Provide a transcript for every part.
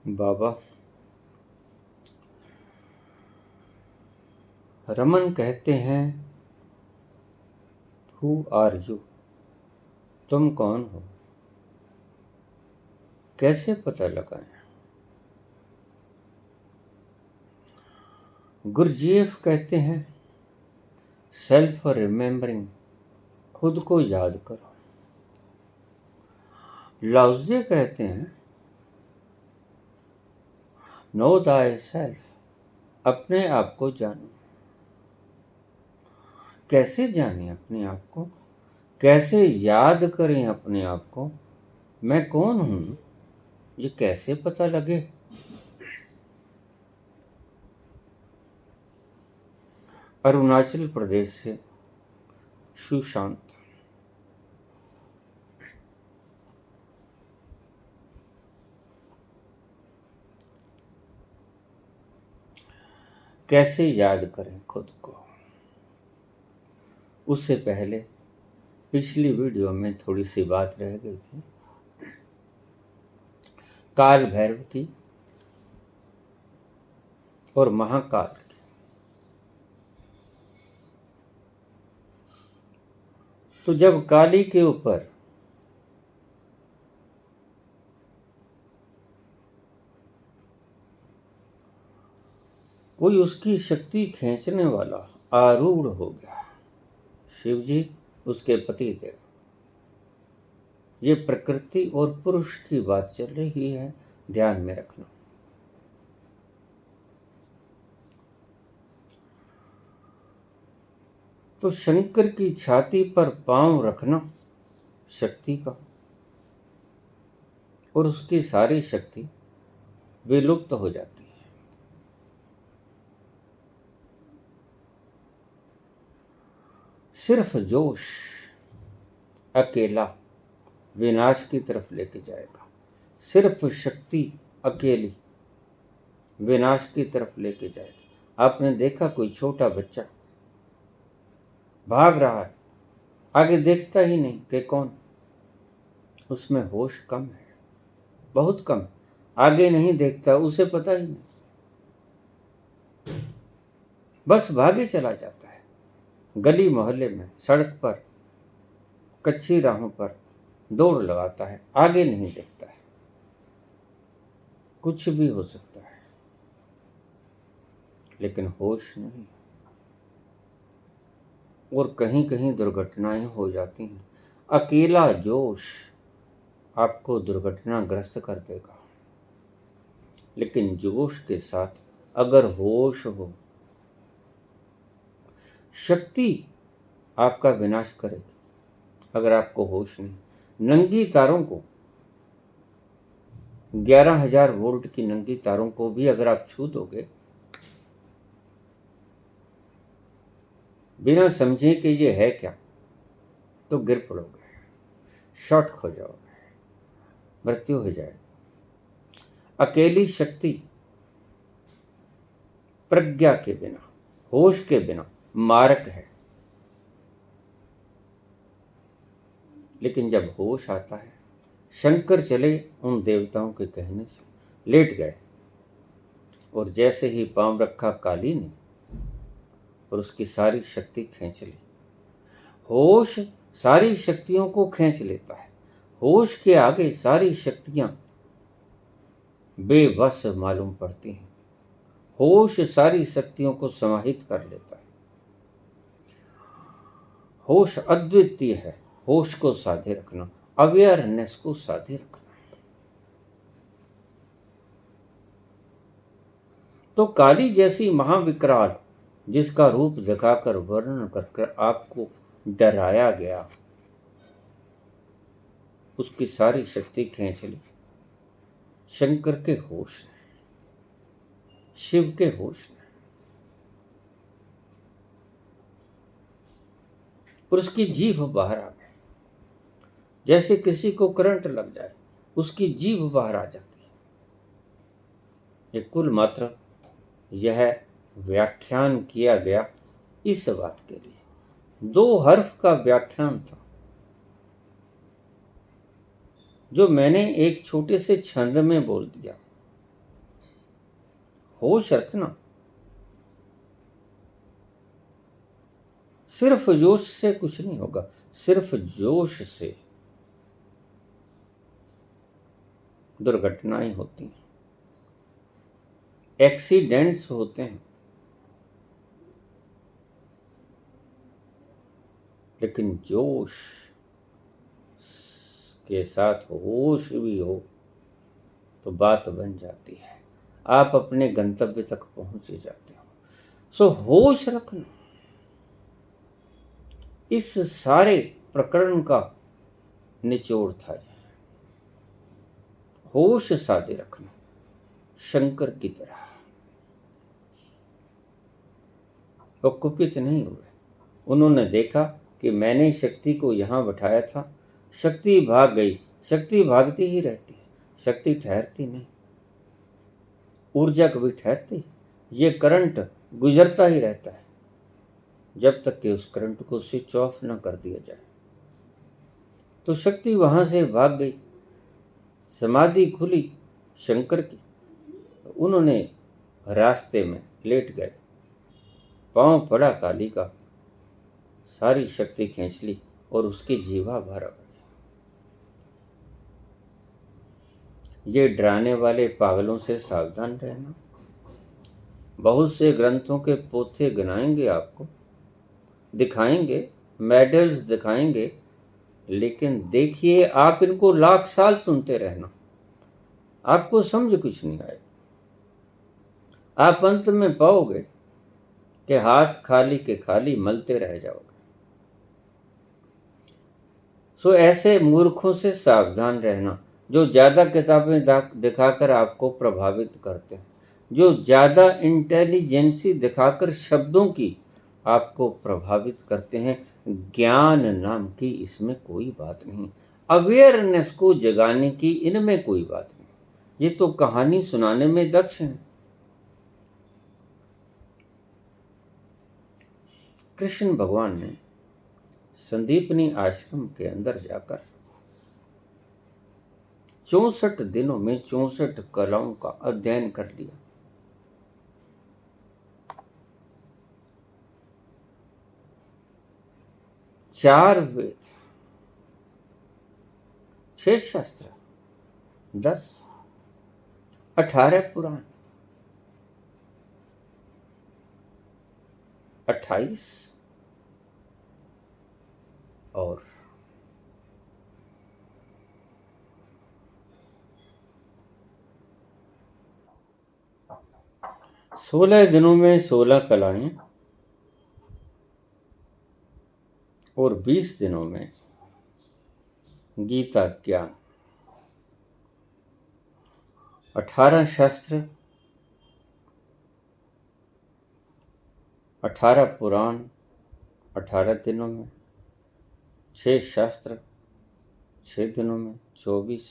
बाबा, रमन कहते हैं, who are you? तुम कौन हो? कैसे पता लगाएं? गुरजीएफ कहते हैं, सेल्फ रिमेंबरिंग, खुद को याद करो। लाउज़े कहते हैं, नो दाई सेल्फ, अपने आप को जानो। कैसे जानें अपने आप को? कैसे याद करें अपने आप को? मैं कौन हूं, ये कैसे पता लगे? अरुणाचल प्रदेश से सुशांत। कैसे याद करें खुद को? उससे पहले पिछली वीडियो में थोड़ी सी बात रह गई थी काल भैरव की और महाकाल की। तो जब काली के ऊपर कोई उसकी शक्ति खींचने वाला आरूढ़ हो गया, शिव जी उसके पति देव, ये प्रकृति और पुरुष की बात चल रही है, ध्यान में रखना। तो शंकर की छाती पर पांव रखना शक्ति का, और उसकी सारी शक्ति विलुप्त हो जाती है। सिर्फ जोश अकेला विनाश की तरफ लेके जाएगा। सिर्फ शक्ति अकेली विनाश की तरफ लेके जाएगी। आपने देखा कोई छोटा बच्चा भाग रहा है, आगे देखता ही नहीं कि कौन, उसमें होश कम है, बहुत कम, आगे नहीं देखता, उसे पता ही नहीं, बस भागे चला जाता है। गली मोहल्ले में, सड़क पर, कच्ची राहों पर दौड़ लगाता है, आगे नहीं देखता है, कुछ भी हो सकता है, लेकिन होश नहीं। और कहीं कहीं दुर्घटनाएं हो जाती हैं। अकेला जोश आपको दुर्घटनाग्रस्त कर देगा, लेकिन जोश के साथ अगर होश हो, शक्ति आपका विनाश करेगी। अगर आपको होश नहीं, नंगी तारों को, 11,000 वोल्ट की नंगी तारों को भी अगर आप छू दोगे बिना समझे कि ये है क्या, तो गिर पड़ोगे, शॉर्ट हो जाओगे, मृत्यु हो जाएगी। अकेली शक्ति प्रज्ञा के बिना, होश के बिना मारक है। लेकिन जब होश आता है, शंकर चले उन देवताओं के कहने से, लेट गए, और जैसे ही पांव रखा काली ने, और उसकी सारी शक्ति खींच ली। होश सारी शक्तियों को खींच लेता है। होश के आगे सारी शक्तियां बेबस मालूम पड़ती हैं। होश सारी शक्तियों को समाहित कर लेता है। होश अद्वितीय है। होश को साधे रखना, अवेयरनेस को साधे रखना। तो काली जैसी महाविकराल, जिसका रूप दिखाकर वर्णन कर आपको डराया गया, उसकी सारी शक्ति खींच ली शंकर के होश ने, शिव के होश ने, और उसकी जीभ बाहर आ गई। जैसे किसी को करंट लग जाए, उसकी जीभ बाहर आ जाती है। ये कुल मात्र यह व्याख्यान किया गया इस बात के लिए। 2 हर्फ का व्याख्यान था, जो मैंने एक छोटे से छंद में बोल दिया। होश रखना। सिर्फ जोश से कुछ नहीं होगा, सिर्फ जोश से दुर्घटनाएं होती हैं, एक्सीडेंट्स होते हैं। लेकिन जोश के साथ होश भी हो तो बात बन जाती है, आप अपने गंतव्य तक पहुंच जाते हो। सो होश रखना इस सारे प्रकरण का निचोड़ था। होश सादे रखना शंकर की तरह। वो कुपित नहीं हुए। उन्होंने देखा कि मैंने शक्ति को यहां बैठाया था, शक्ति भाग गई। शक्ति भागती ही रहती है, शक्ति ठहरती नहीं। ऊर्जा कभी ठहरती? ये करंट गुजरता ही रहता है जब तक कि उस करंट को स्विच ऑफ न कर दिया जाए। तो शक्ति वहां से भाग गई, समाधि खुली शंकर की। उन्होंने रास्ते में लेट गए, पांव पड़ा काली का, सारी शक्ति खींच ली और उसकी जीवा भर गई। ये डराने वाले पागलों से सावधान रहना। बहुत से ग्रंथों के पोथे गिनाएंगे, आपको दिखाएंगे, मेडल्स दिखाएंगे, लेकिन देखिए आप इनको लाख साल सुनते रहना, आपको समझ कुछ नहीं आएगा। आप अंत में पाओगे कि हाथ खाली के खाली मलते रह जाओगे। सो ऐसे मूर्खों से सावधान रहना जो ज़्यादा किताबें दिखाकर आपको प्रभावित करते हैं, जो ज़्यादा इंटेलिजेंसी दिखाकर शब्दों की आपको प्रभावित करते हैं। ज्ञान नाम की इसमें कोई बात नहीं, अवेयरनेस को जगाने की इनमें कोई बात नहीं। ये तो कहानी सुनाने में दक्ष हैं। कृष्ण भगवान ने संदीपनी आश्रम के अंदर जाकर 64 दिनों में 64 कलाओं का अध्ययन कर लिया। 4 वेद, 6 शास्त्र, 10, 18 पुराण, 28 और 16 दिनों में 16 कलाएं और 20 दिनों में गीता ज्ञान। 18 शास्त्र, 18 पुराण 18 दिनों में, 6 शास्त्र 6 दिनों में, 24,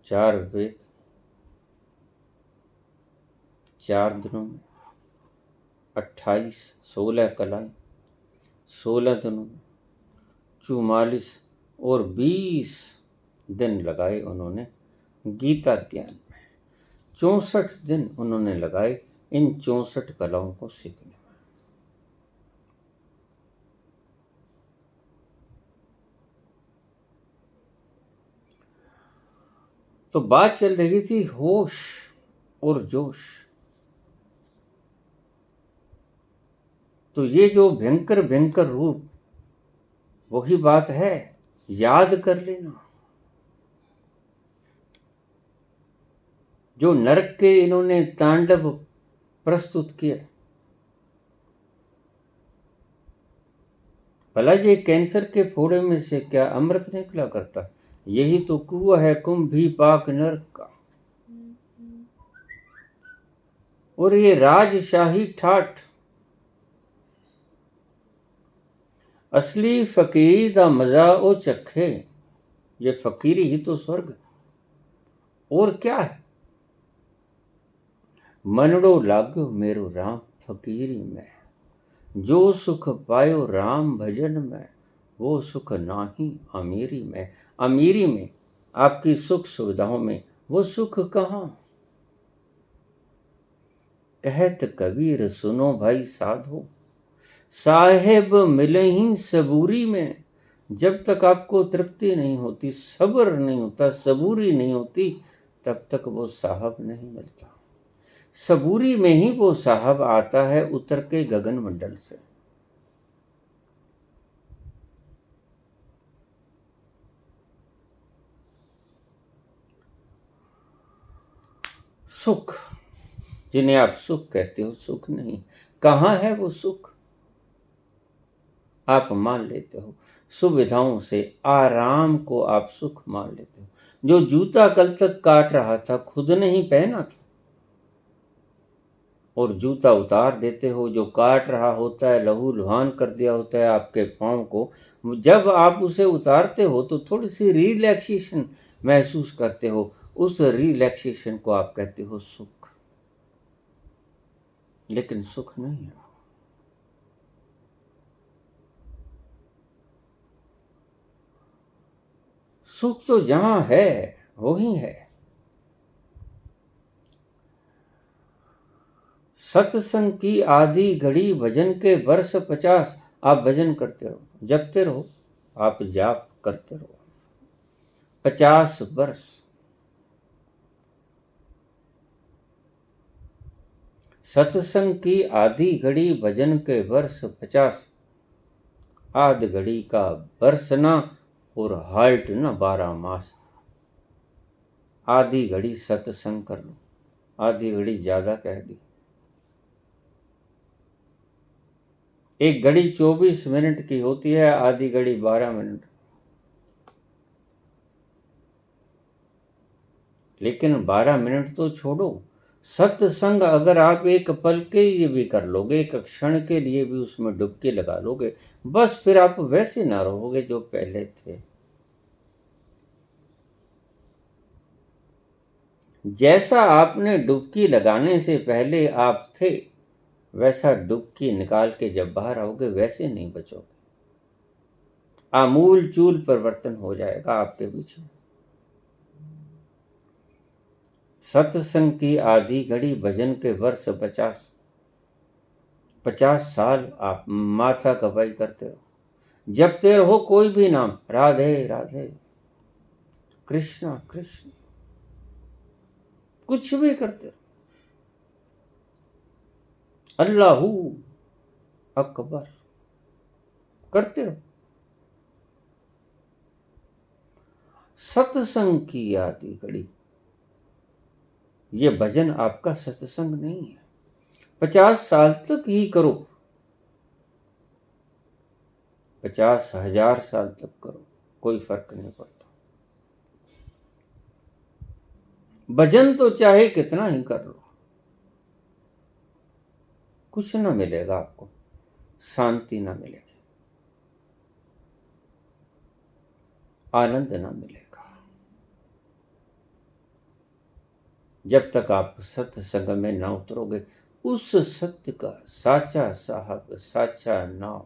4 वेद 4 दिनों में, 28, 16 कलाएं 16 दिनों में, 44 और 20 दिन लगाए उन्होंने गीता ज्ञान में। 64 दिन उन्होंने लगाए इन 64 कलाओं को सीखने में। तो बात चल रही थी होश और जोश। तो ये जो भयंकर भयंकर रूप, वही बात है, याद कर लेना। जो नरक के इन्होंने तांडव प्रस्तुत किया, भला ये कैंसर के फोड़े में से क्या अमृत निकला करता? यही तो कुआं है कुंभी पाक नरक का। और ये राजशाही ठाठ, असली फकीरी दा मजा ओ चखे। ये फकीरी ही तो स्वर्ग, और क्या है? मनड़ो लाग्यो मेरो राम फकीरी में, जो सुख पायो राम भजन में, वो सुख नाही अमीरी में। अमीरी में, आपकी सुख सुविधाओं में, वो सुख कहाँ? कहत कबीर सुनो भाई साधो, साहेब मिले ही सबूरी में। जब तक आपको तृप्ति नहीं होती, सब्र नहीं होता, सबूरी नहीं होती, तब तक वो साहब नहीं मिलता। सबूरी में ही वो साहब आता है उतर के गगन मंडल से। सुख, जिन्हें आप सुख कहते हो, सुख नहीं। कहाँ है वो सुख? आप मान लेते हो सुविधाओं से, आराम को आप सुख मान लेते हो। जो जूता कल तक काट रहा था, खुद नहीं पहना था, और जूता उतार देते हो। जो काट रहा होता है, लहू लुहान कर दिया होता है आपके पाँव को, जब आप उसे उतारते हो तो थोड़ी सी रिलैक्सेशन महसूस करते हो। उस रिलैक्सेशन को आप कहते हो सुख, लेकिन सुख नहीं है। सुख तो जहां है वही है। सत्संग की आधी घड़ी भजन के वर्ष 50। आप भजन करते रहो, जपते रहो, आप जाप करते रहो 50 वर्ष। सत्संग की आधी घड़ी भजन के वर्ष 50। आध घड़ी का वर्ष ना, और हाल्ट ना 12 मास। आधी घड़ी सत्संग कर लो, आधी घड़ी ज्यादा कह दी। एक घड़ी 24 मिनट की होती है, आधी घड़ी 12 मिनट। लेकिन 12 मिनट तो छोड़ो, सत्संग अगर आप एक पल के लिए भी कर लोगे, एक क्षण के लिए भी उसमें डुबकी लगा लोगे, बस फिर आप वैसे ना रहोगे जो पहले थे। जैसा आपने डुबकी लगाने से पहले आप थे, वैसा डुबकी निकाल के जब बाहर आओगे वैसे नहीं बचोगे। आमूल चूल परिवर्तन हो जाएगा आपके पीछे। सत्संग की आधी घड़ी भजन के वर्ष 50। 50 साल आप माथा कपाई करते रहो, जपते रहो कोई भी नाम, राधे राधे, कृष्णा कृष्ण, कुछ भी करते रहो, अल्लाहू अकबर करते रहो। सत्संग की आधी घड़ी, ये भजन आपका सत्संग नहीं है। 50 साल तक ही करो, 50,000 साल तक करो, कोई फर्क नहीं पड़ता। भजन तो चाहे कितना ही कर लो, कुछ ना मिलेगा आपको, शांति ना मिलेगी, आनंद ना मिलेगा। जब तक आप सत्संग में ना उतरोगे, उस सत्य का साचा साहब, साचा नाम,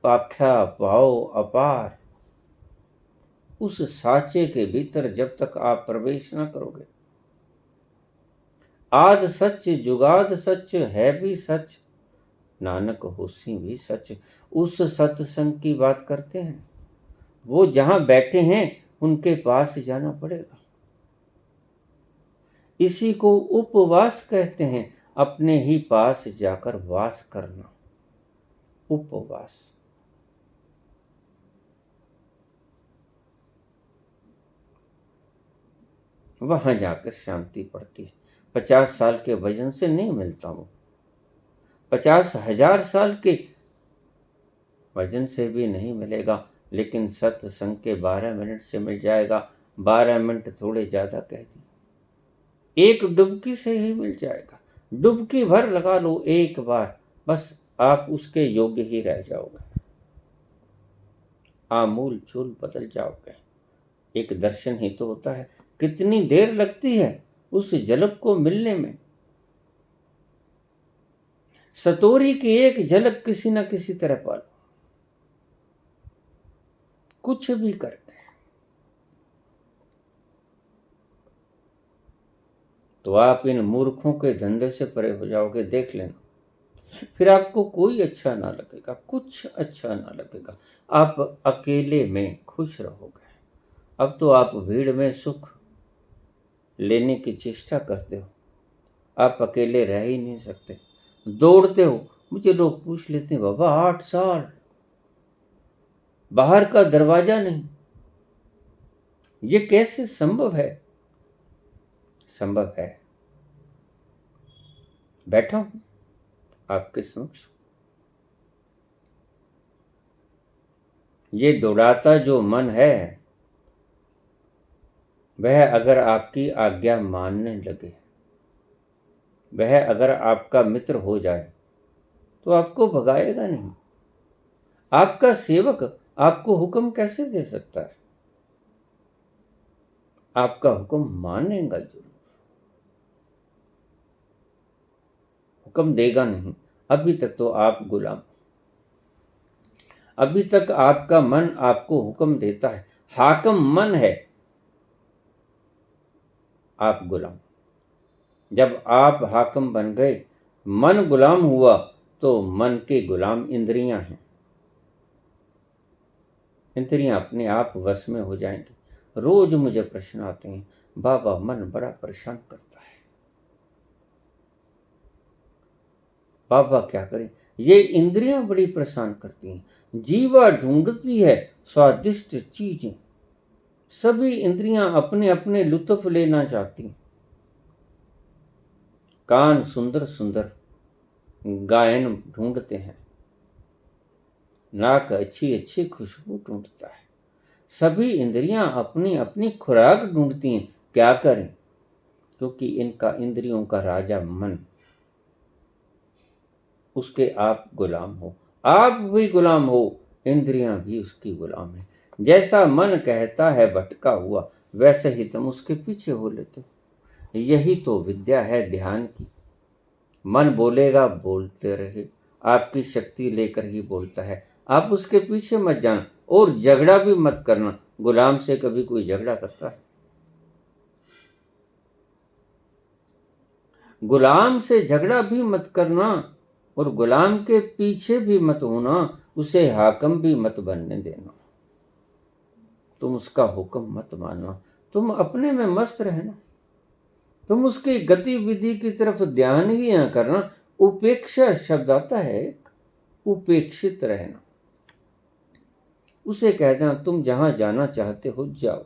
आख्या पाओ अपार, उस साचे के भीतर जब तक आप प्रवेश ना करोगे, आद सच जुगाद सच है भी सच, नानक होसी भी सच। उस सत्संग की बात करते हैं, वो जहां बैठे हैं उनके पास जाना पड़ेगा। इसी को उपवास कहते हैं, अपने ही पास जाकर वास करना, उपवास। वहां जाकर शांति पड़ती है। 50 साल के भजन से नहीं मिलता वो, 50,000 साल के भजन से भी नहीं मिलेगा, लेकिन सत्संग के 12 मिनट से मिल जाएगा। 12 मिनट थोड़े ज्यादा कह दी, एक डुबकी से ही मिल जाएगा। डुबकी भर लगा लो एक बार, बस आप उसके योग्य ही रह जाओगे, आमूल चूल बदल जाओगे। एक दर्शन ही तो होता है। कितनी देर लगती है उस झलक को मिलने में। सतोरी की एक झलक किसी न किसी तरह पा लो, कुछ भी करके। तो आप इन मूर्खों के धंधे से परे हो जाओगे, देख लेना। फिर आपको कोई अच्छा ना लगेगा, कुछ अच्छा ना लगेगा। आप अकेले में खुश रहोगे। अब तो आप भीड़ में सुख लेने की चेष्टा करते हो, आप अकेले रह ही नहीं सकते, दौड़ते हो। मुझे लोग पूछ लेते हैं, बाबा 8 साल बाहर का दरवाजा नहीं, ये कैसे संभव है? संभव है। बैठा हूं आपके समक्ष। ये दौड़ाता जो मन है, वह अगर आपकी आज्ञा मानने लगे, वह अगर आपका मित्र हो जाए, तो आपको भगाएगा नहीं। आपका सेवक आपको हुक्म कैसे दे सकता है? आपका हुक्म मानेगा जरूर, हुक्म देगा नहीं। अभी तक तो आप गुलाम, अभी तक आपका मन आपको हुक्म देता है, हाकिम मन है, आप गुलाम। जब आप हाकिम बन गए, मन गुलाम हुआ, तो मन के गुलाम इंद्रियां हैं। इंद्रियां अपने आप वश में हो जाएंगी। रोज मुझे प्रश्न आते हैं, बाबा मन बड़ा परेशान करता है, बाबा क्या करें? ये इंद्रियां बड़ी परेशान करती हैं। जीवा ढूंढती है स्वादिष्ट चीजें, सभी इंद्रियां अपने अपने लुत्फ लेना चाहती हैं। कान सुंदर सुंदर गायन ढूंढते हैं, नाक अच्छी अच्छी खुशबू ढूंढता है। सभी इंद्रियां अपनी अपनी खुराक ढूंढती हैं। क्या करें? क्योंकि इनका इंद्रियों का राजा मन, उसके आप गुलाम हो। आप भी गुलाम हो, इंद्रियां भी उसकी गुलाम है। जैसा मन कहता है भटका हुआ, वैसे ही तुम उसके पीछे हो लेते हो। यही तो विद्या है ध्यान की। मन बोलेगा, बोलते रहे, आपकी शक्ति लेकर ही बोलता है। आप उसके पीछे मत जाना, और झगड़ा भी मत करना। गुलाम से कभी कोई झगड़ा करता है? गुलाम से झगड़ा भी मत करना, और गुलाम के पीछे भी मत होना, उसे हाकिम भी मत बनने देना। तुम उसका हुक्म मत मानना, तुम अपने में मस्त रहना, तुम उसकी गतिविधि की तरफ ध्यान ही ना करना। उपेक्षा शब्द आता है, उपेक्षित रहना। उसे कह देना, तुम जहां जाना चाहते हो जाओ।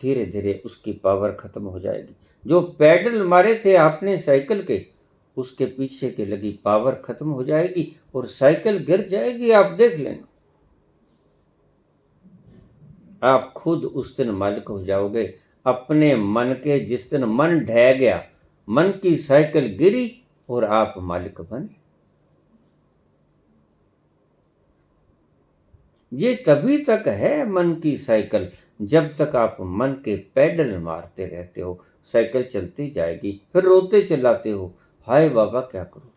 धीरे धीरे उसकी पावर खत्म हो जाएगी। जो पैडल मारे थे आपने साइकिल के, उसके पीछे की लगी पावर खत्म हो जाएगी और साइकिल गिर जाएगी। आप देख लेना, आप खुद उस दिन मालिक हो जाओगे अपने मन के। जिस दिन मन ढह गया, मन की साइकिल गिरी और आप मालिक बने। ये तभी तक है मन की साइकिल, जब तक आप मन के पैडल मारते रहते हो। साइकिल चलती जाएगी, फिर रोते चलाते हो, हाय बाबा क्या करूं।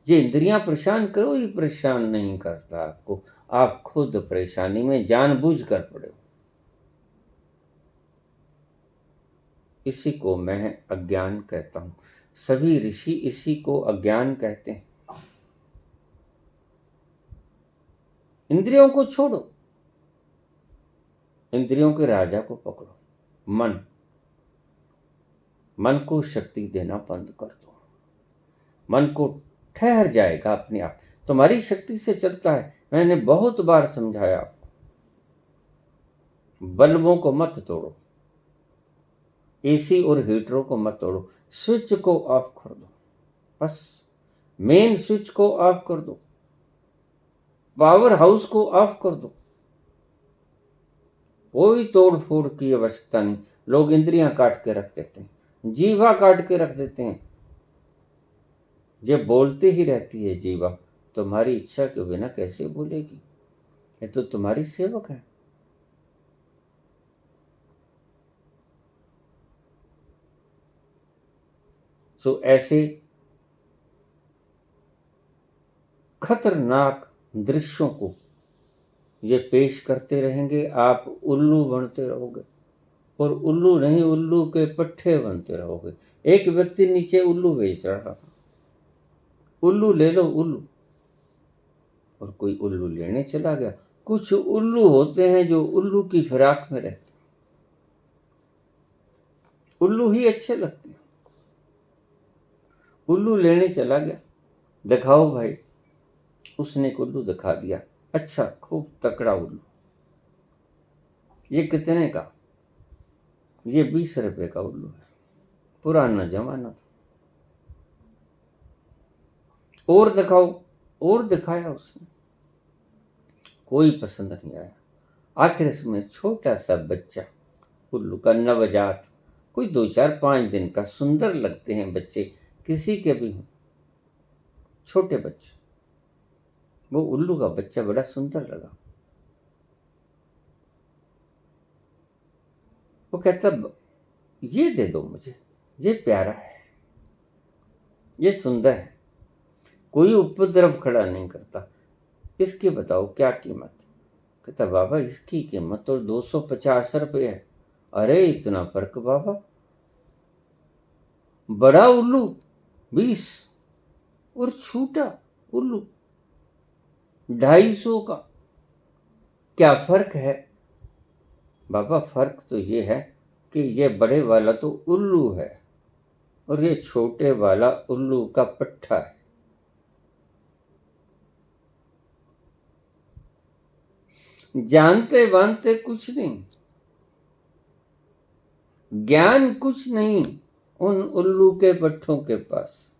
ये इंद्रियां परेशान करो, ये परेशान नहीं करता आपको। आप खुद परेशानी में जानबूझ कर पड़े हो। इसी को मैं अज्ञान कहता हूं। सभी ऋषि इसी को अज्ञान कहते हैं। इंद्रियों को छोड़ो, इंद्रियों के राजा को पकड़ो, मन। मन को शक्ति देना बंद कर दो, मन को ठहर जाएगा अपने आप। तुम्हारी शक्ति से चलता है। मैंने बहुत बार समझाया आपको, बल्बों को मत तोड़ो, एसी और हीटरों को मत तोड़ो, स्विच को ऑफ कर दो। बस मेन स्विच को ऑफ कर दो, पावर हाउस को ऑफ कर दो। कोई तोड़ फोड़ की आवश्यकता नहीं। लोग इंद्रियां काट के रख देते हैं, जीवा काट के रख देते हैं। ये बोलती ही रहती है जीवा, तुम्हारी इच्छा के बिना कैसे बोलेगी? ये तो तुम्हारी सेवक है। सो ऐसे खतरनाक दृश्यों को ये पेश करते रहेंगे, आप उल्लू बनते रहोगे और उल्लू नहीं, उल्लू के पट्टे बनते रहोगे। एक व्यक्ति नीचे उल्लू बेच रहा था, उल्लू ले लो उल्लू, और कोई उल्लू लेने चला गया। कुछ उल्लू होते हैं जो उल्लू की फिराक में रहते, उल्लू ही अच्छे लगते हैं। उल्लू लेने चला गया, दिखाओ भाई, उसने एक उल्लू दिखा दिया, अच्छा खूब तकड़ा उल्लू, ये कितने का? ये 20 रुपए का उल्लू है, पुराना जमाना था। और दिखाओ, और दिखाया उसने, कोई पसंद नहीं आया। आखिर इसमें छोटा सा बच्चा उल्लू का, नवजात, कोई 2 4 5 दिन का, सुंदर लगते हैं बच्चे किसी के भी हों, छोटे बच्चे, वो उल्लू का बच्चा बड़ा सुंदर लगा। वो कहता ये दे दो मुझे, ये प्यारा है, ये सुंदर है, कोई उपद्रव खड़ा नहीं करता, इसकी बताओ क्या कीमत? कहता बाबा इसकी कीमत तो 250 रुपये है। अरे इतना फर्क बाबा, बड़ा उल्लू 20 और छोटा उल्लू 250 का, क्या फर्क है? बाबा फर्क तो ये है कि ये बड़े वाला तो उल्लू है और ये छोटे वाला उल्लू का पट्टा है। जानते बांधते कुछ नहीं, ज्ञान कुछ नहीं उन उल्लू के पट्टों के पास।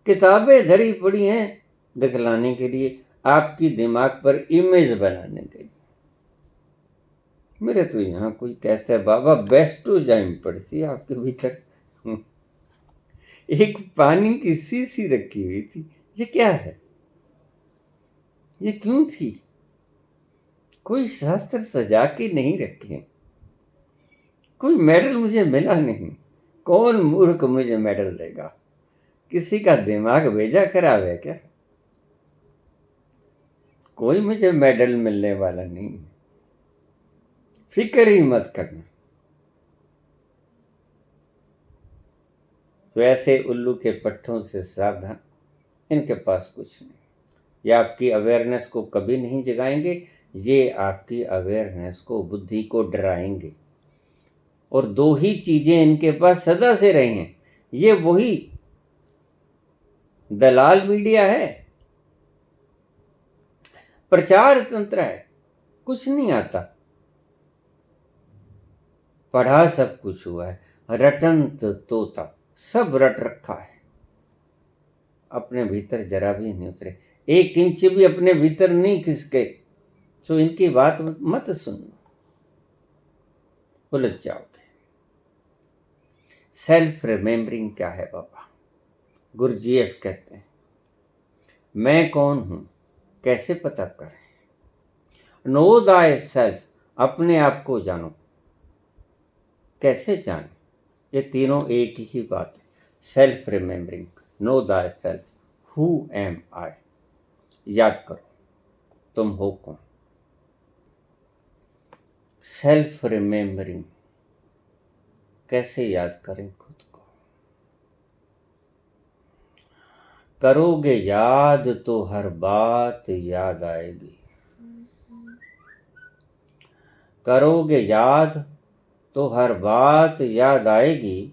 किताबें धरी पड़ी हैं दिखलाने के लिए, आपकी दिमाग पर इमेज बनाने के लिए। मेरे तो यहाँ कोई कहता है बाबा बेस्टोजाइम पड़ती है आपके भीतर। एक पानी की शीशी रखी हुई थी, ये क्या है? ये क्यों थी? कोई शास्त्र सजा के नहीं रखे, कोई मेडल मुझे मिला नहीं, कौन मूर्ख मुझे मेडल देगा? किसी का दिमाग भेजा खराब है क्या? कोई मुझे मेडल मिलने वाला नहीं, फिक्र ही मत करना। तो ऐसे उल्लू के पट्टों से सावधान, इनके पास कुछ नहीं, ये आपकी अवेयरनेस को कभी नहीं जगाएंगे, ये आपकी अवेयरनेस को, बुद्धि को डराएंगे। और 2 ही चीजें इनके पास सदा से रही हैं, ये वही दलाल मीडिया है, प्रचार तंत्र है, कुछ नहीं आता, पढ़ा सब कुछ हुआ है, रटंत तोता सब रट रखा है, अपने भीतर जरा भी नहीं उतरे, 1 इंच भी अपने भीतर नहीं खिसके। तो इनकी बात मत सुनो, उलझ जाओगे। सेल्फ रिमेम्बरिंग क्या है बाबा? गुरुजीएफ कहते हैं, मैं कौन हूं कैसे पता करें? नो दाय सेल्फ, अपने आप को जानो। कैसे जाने? ये तीनों एक ही बात है। सेल्फ रिमेम्बरिंग, नो दाय सेल्फ, हु एम आई, याद करो तुम हो कौन। सेल्फ रिमेम्बरिंग, कैसे याद करें खुद को? करोगे याद तो हर बात याद आएगी, करोगे याद तो हर बात याद आएगी,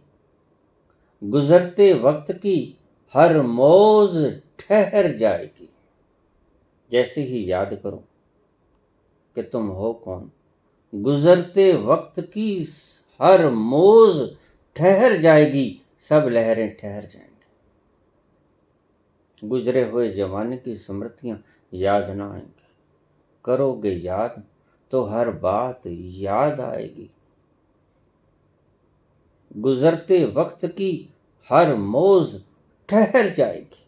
गुजरते वक्त की हर मौज ठहर जाएगी। जैसे ही याद करो कि तुम हो कौन, गुजरते वक्त की हर मौज ठहर जाएगी, सब लहरें ठहर जाएंगी। गुजरे हुए जमाने की स्मृतियां याद ना आएंगी, करोगे याद तो हर बात याद आएगी, गुजरते वक्त की हर मौज ठहर जाएगी।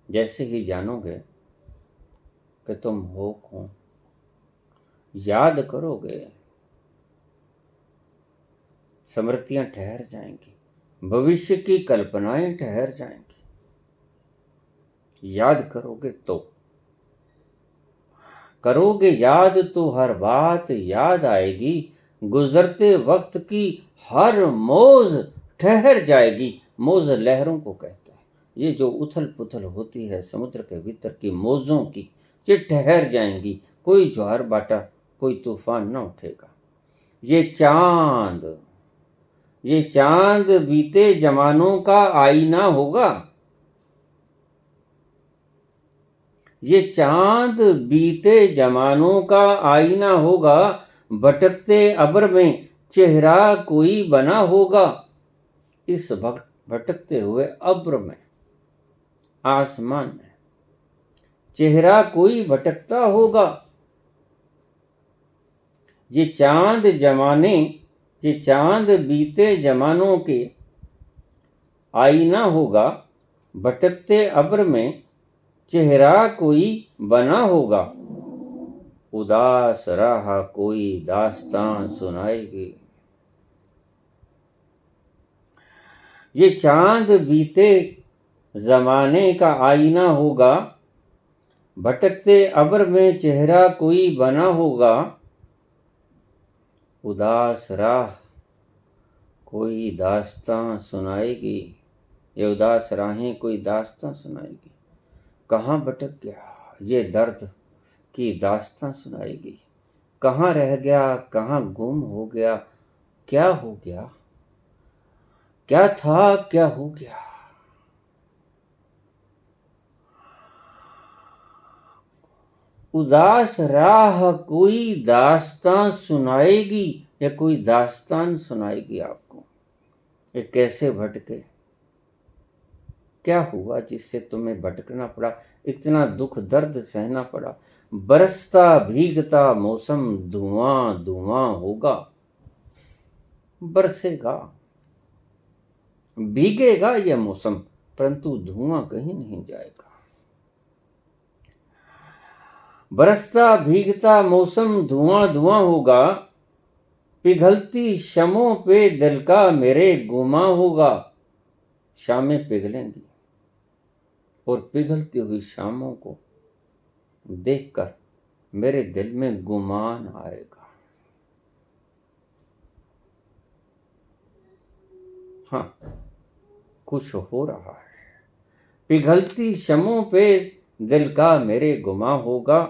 जैसे ही जानोगे कि तुम हो कौन, याद करोगे, स्मृतियां ठहर जाएंगी, भविष्य की कल्पनाएं ठहर जाएंगी। याद करोगे तो करोगे याद तो हर बात याद आएगी, गुजरते वक्त की हर मौज ठहर जाएगी। मौज लहरों को कहते हैं, ये जो उथल पुथल होती है समुद्र के भीतर की मौजों की, ये ठहर जाएंगी। कोई ज्वार बाटा, कोई तूफान न उठेगा। ये चांद बीते जमानों का आईना होगा। ये चांद बीते जमानों का आईना होगा, भटकते अब्र में चेहरा कोई बना होगा। इस भटकते हुए अब्र में, आसमान में चेहरा कोई भटकता होगा। ये चांद बीते जमानों के आईना होगा, भटकते अब्र में चेहरा कोई बना होगा। उदास राह कोई दास्तां सुनाएगी। ये चांद बीते जमाने का आईना होगा, भटकते अब्र में चेहरा कोई बना होगा। उदास राह कोई दास्तां सुनाएगी। ये उदास राहें कोई दास्तां सुनाएगी। कहाँ भटक गया ये दर्द की दास्तां सुनाएगी। कहाँ रह गया, कहाँ गुम हो गया, क्या हो गया, क्या था, क्या हो गया। उदास राह कोई दास्तां सुनाएगी, या कोई दास्तान सुनाएगी आपको। ये कैसे भटके, क्या हुआ जिससे तुम्हें भटकना पड़ा, इतना दुख दर्द सहना पड़ा। बरसता भीगता मौसम धुआं धुआं होगा। बरसेगा, भीगेगा यह मौसम, परंतु धुआं कहीं नहीं जाएगा। बरसता भीगता मौसम धुआं धुआं होगा, पिघलती शमों पे दिल का मेरे गुमा होगा। शामें पिघलेंगी और पिघलती हुई शामों को देखकर मेरे दिल में गुमान आएगा। हाँ, कुछ हो रहा है। पिघलती शमों पे दिल का मेरे गुमा होगा।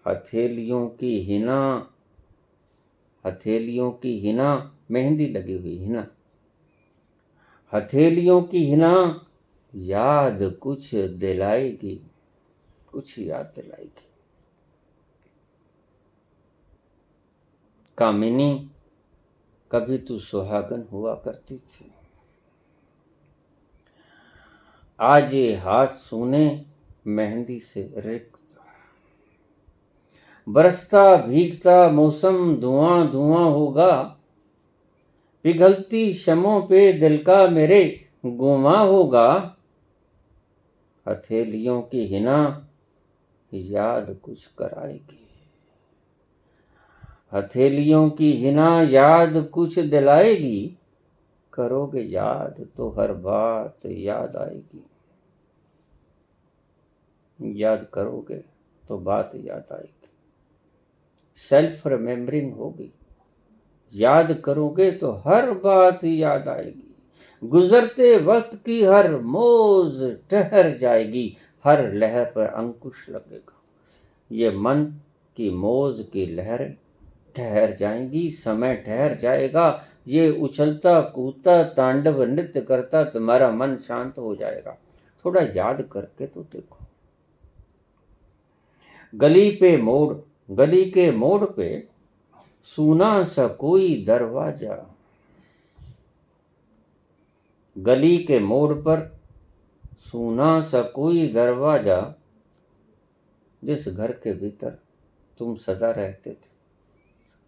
हथेलियों की हिना मेहंदी लगी हुई हिना, हथेलियों की हिना याद कुछ दिलाएगी, कुछ याद दिलाएगी। कामिनी कभी तू सुहागन हुआ करती थी, आज ये हाथ सूने मेहंदी से रिक्त। बरसता भीगता मौसम धुआं धुआं होगा, पिघलती शमों पे दिल का मेरे गुमा होगा। हथेलियों की हिना याद कुछ कराएगी, हथेलियों की हिना याद कुछ दिलाएगी। करोगे याद तो हर बात याद आएगी। याद करोगे तो बात याद आएगी। सेल्फ रिमेम्बरिंग होगी। याद करोगे तो हर बात याद आएगी। गुजरते वक्त की हर मौज ठहर जाएगी, हर लहर पर अंकुश लगेगा। ये मन की मौज की लहरें ठहर जाएंगी, समय ठहर जाएगा। ये उछलता कूदता तांडव नृत्य करता तुम्हारा मन शांत हो जाएगा। थोड़ा याद करके तो देखो। गली के मोड़ पे सूना सा कोई दरवाजा, गली के मोड़ पर सूना सा कोई दरवाजा, जिस घर के भीतर तुम सदा रहते थे,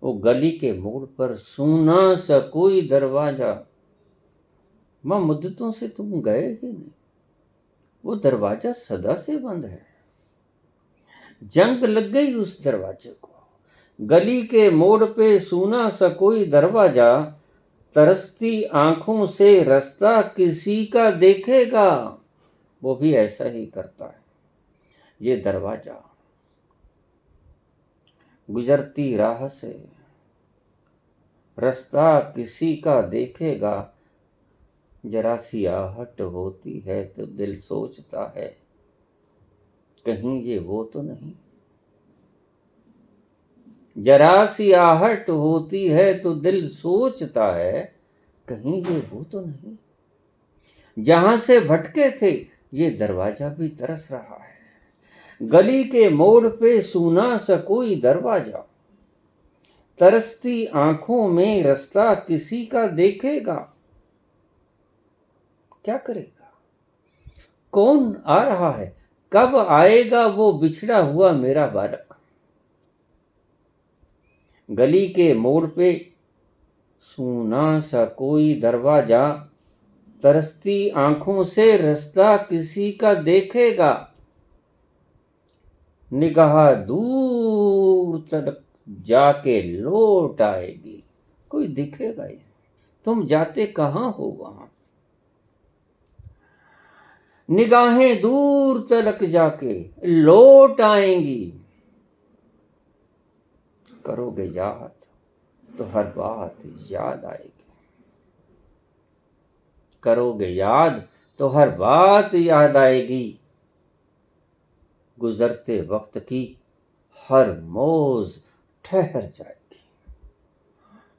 वो गली के मोड़ पर सूना सा कोई दरवाजा। मां, मुद्दतों से तुम गए ही नहीं, वो दरवाजा सदा से बंद है। जंग लग गई उस दरवाजे को। गली के मोड़ पे सूना सा कोई दरवाजा, तरसती आंखों से रास्ता किसी का देखेगा। वो भी ऐसा ही करता है। ये दरवाजा गुजरती राह से रास्ता किसी का देखेगा, जरा सी आहट होती है तो दिल सोचता है कहीं ये वो तो नहीं। जरा सी आहट होती है तो दिल सोचता है कहीं ये वो तो नहीं। जहां से भटके थे ये दरवाजा भी तरस रहा है। गली के मोड़ पे सूना सा कोई दरवाजा, तरसती आंखों में रास्ता किसी का देखेगा, क्या करेगा। कौन आ रहा है, कब आएगा वो बिछड़ा हुआ मेरा बालक। गली के मोड़ पे सूना सा कोई दरवाजा, तरसती आंखों से रास्ता किसी का देखेगा। निगाह दूर तक जाके लौट आएगी, कोई दिखेगा ही। तुम जाते कहाँ हो वहां। निगाहें दूर तक जाके लौट आएंगी। करोगे याद तो हर बात याद आएगी। करोगे याद तो हर बात याद आएगी। गुजरते वक्त की हर मौज ठहर जाएगी।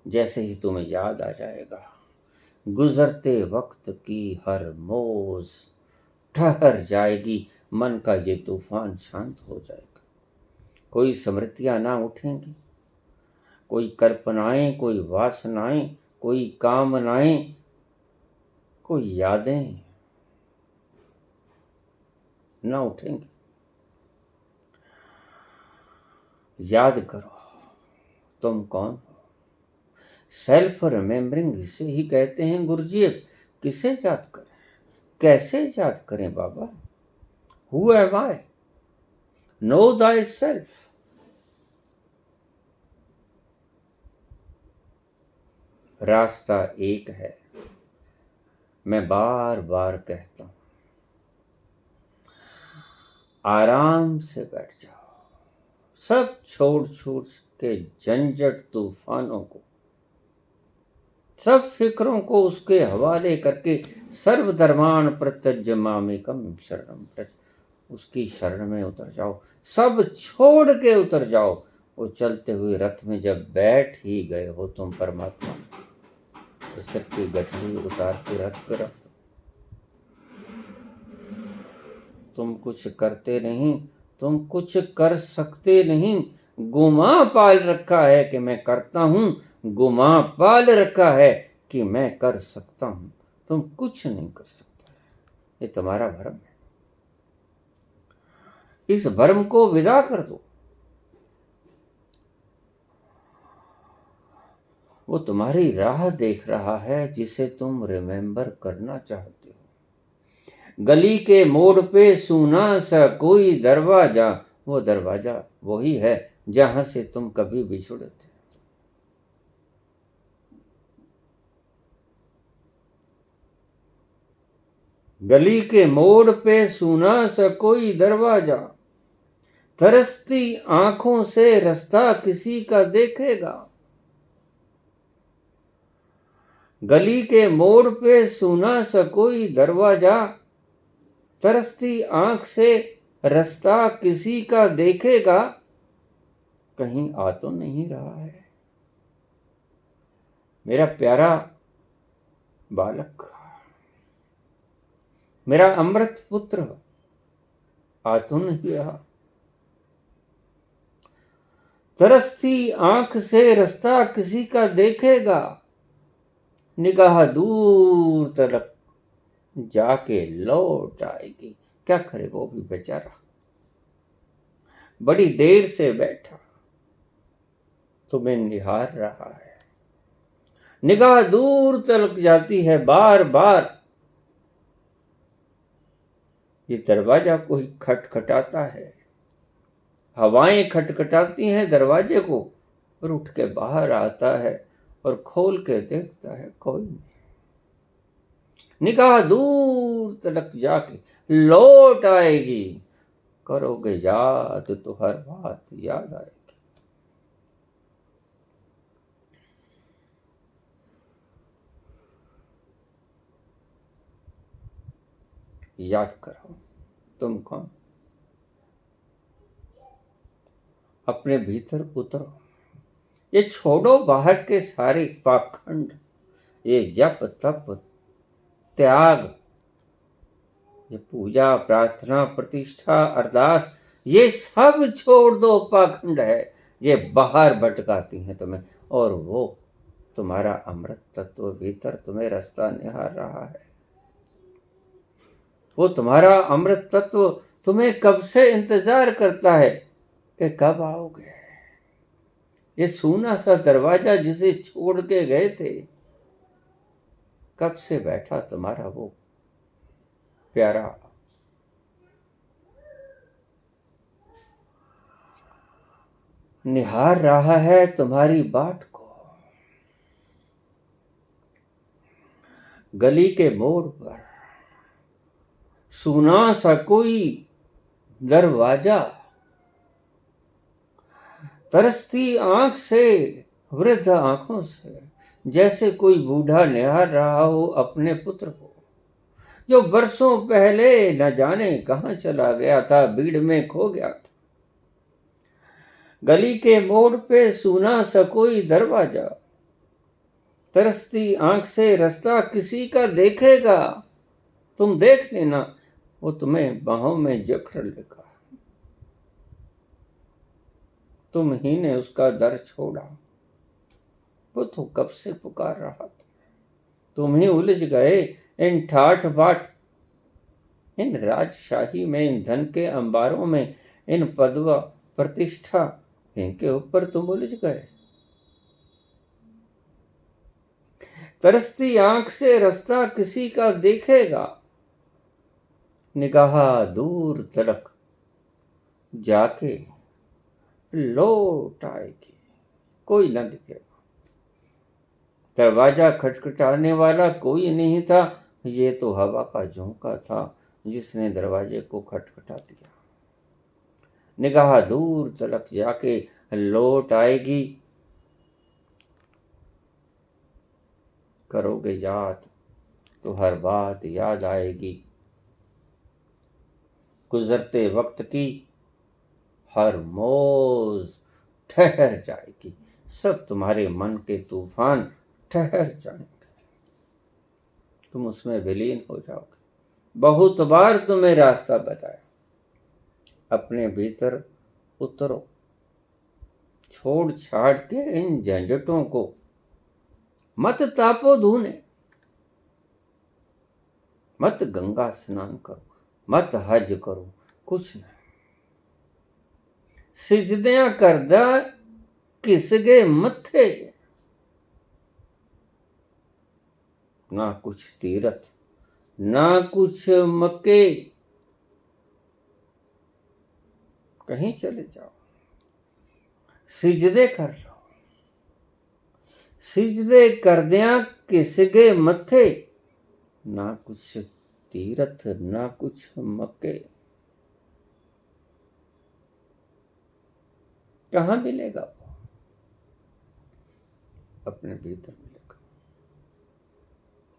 जैसे ही तुम्हें याद आ जाएगा, गुजरते वक्त की हर मौज ठहर जाएगी। मन का ये तूफान शांत हो जाएगा। कोई स्मृतियां ना उठेंगी, कोई कल्पनाएं, कोई वासनाएं, कोई कामनाएं, कोई यादें न उठेंगी। याद करो तुम कौन हो। सेल्फ रिमेम्बरिंग इसे ही कहते हैं गुरुजी। किसे याद करें, कैसे याद करें बाबा। Who am I, know thyself. रास्ता एक है, मैं बार बार कहता हूं। आराम से बैठ जाओ, सब छोड़ छोड़ के झंझट तूफानों को, सब फिक्रों को उसके हवाले करके सर्वधर्मान प्रत्यज मामेकम शरणम व्रज, उसकी शरण में उतर जाओ। सब छोड़ के उतर जाओ। वो चलते हुए रथ में जब बैठ ही गए हो तुम परमात्मा, तो सिर की गठरी उतार के रथ पे रख दो। तुम कुछ करते नहीं, तुम कुछ कर सकते नहीं। गुमा पाल रखा है कि मैं करता हूं, गुमा पाल रखा है कि मैं कर सकता हूं। तुम कुछ नहीं कर सकते। ये तुम्हारा भ्रम है। इस भ्रम को विदा कर दो। वो तुम्हारी राह देख रहा है जिसे तुम रिमेंबर करना चाहते हो। गली के मोड़ पे सूना सा कोई दरवाजा, वो दरवाजा वही है जहां से तुम कभी बिछुड़े थे। गली के मोड़ पे सूना सा कोई दरवाजा, तरसती आंखों से रास्ता किसी का देखेगा। गली के मोड़ पे सूना सा कोई दरवाजा, तरसती आंख से रास्ता किसी का देखेगा। कहीं आ तो नहीं रहा है मेरा प्यारा बालक, मेरा अमृत पुत्र आ तो नहीं रहा। तरसती आंख से रास्ता किसी का देखेगा। निगाह दूर तक जाके लौट आएगी। क्या करे वो भी बेचारा, बड़ी देर से बैठा तुम्हें निहार रहा है। निगाह दूर तक जाती है बार बार। ये दरवाजा कोई खटखटाता है, हवाएं खटखटाती हैं दरवाजे को, और उठ के बाहर आता है और खोल के देखता है कोई नहीं। निगाह दूर तक जाके लौट आएगी। करोगे याद तो हर बात याद आएगी। याद करो तुम कौन। अपने भीतर उतरो, ये छोड़ो बाहर के सारे पाखंड, ये जप तप त्याग, ये पूजा प्रार्थना प्रतिष्ठा अरदास, ये सब छोड़ दो। पाखंड है, ये बाहर भटकाती हैं तुम्हें। और वो तुम्हारा अमृत तत्व भीतर तुम्हें रास्ता निहार रहा है। वो तुम्हारा अमृत तत्व तुम्हें कब से इंतजार करता है कि कब आओगे। ये सूना सा दरवाजा जिसे छोड़ के गए थे, कब से बैठा तुम्हारा वो प्यारा निहार रहा है तुम्हारी बाट को। गली के मोड़ पर सूना सा कोई दरवाजा, तरसती आंख से, वृद्ध आंखों से, जैसे कोई बूढ़ा निहार रहा हो अपने पुत्र को, जो बरसों पहले न जाने कहां चला गया था, भीड़ में खो गया था। गली के मोड़ पे सूना सा कोई दरवाजा, तरसती आंख से रास्ता किसी का देखेगा। तुम देख लेना, वो तुम्हें बाहों में जकड़ लेगा। तुम ही ने उसका दर छोड़ा, वो तो कब से पुकार रहा था। तुम ही उलझ गए इन ठाठ बाट, इन राजशाही में, इन धन के अंबारों में, इन पद व प्रतिष्ठा, इनके ऊपर तुम उलझ गए। तरसती आंख से रास्ता किसी का देखेगा, निगाह दूर तलक जाके लौट आएगी, कोई न दिखेगा। दरवाजा खटखटाने वाला कोई नहीं था, ये तो हवा का झोंका था जिसने दरवाजे को खटखटा दिया। निगाह दूर तलक जाके लौट आएगी, करोगे याद तो हर बात याद आएगी। गुजरते वक्त की हर मौज ठहर जाएगी, सब तुम्हारे मन के तूफान ठहर जाएंगे, तुम उसमें विलीन हो जाओगे। बहुत बार तुम्हें रास्ता बताया, अपने भीतर उतरो, छोड़ छाड़ के इन झंझटों को, मत तापो धूने, मत गंगा स्नान करो, मत हज करो, कुछ नहीं। सिजदियां करदा किसगे मत्थे, ना कुछ तीरथ ना कुछ मक्के, कहीं चले जाओ, सिजदे कर लो। सिजदे करदियां किसगे मत्थे, ना कुछ तीरथ ना कुछ मक्के, कहाँ मिलेगा वो, अपने भीतर मिलेगा।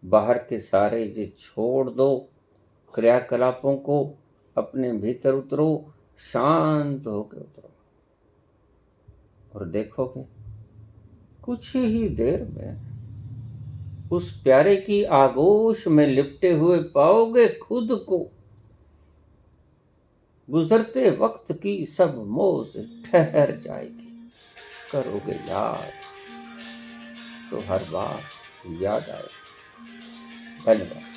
बाहर के सारे जो छोड़ दो क्रियाकलापों को, अपने भीतर उतरो, शांत होकर उतरो, और देखोगे कुछ ही देर में उस प्यारे की आगोश में लिपटे हुए पाओगे खुद को। गुजरते वक्त की सब मौज ठहर जाएगी, करोगे याद तो हर बार याद आएगी। धन्यवाद।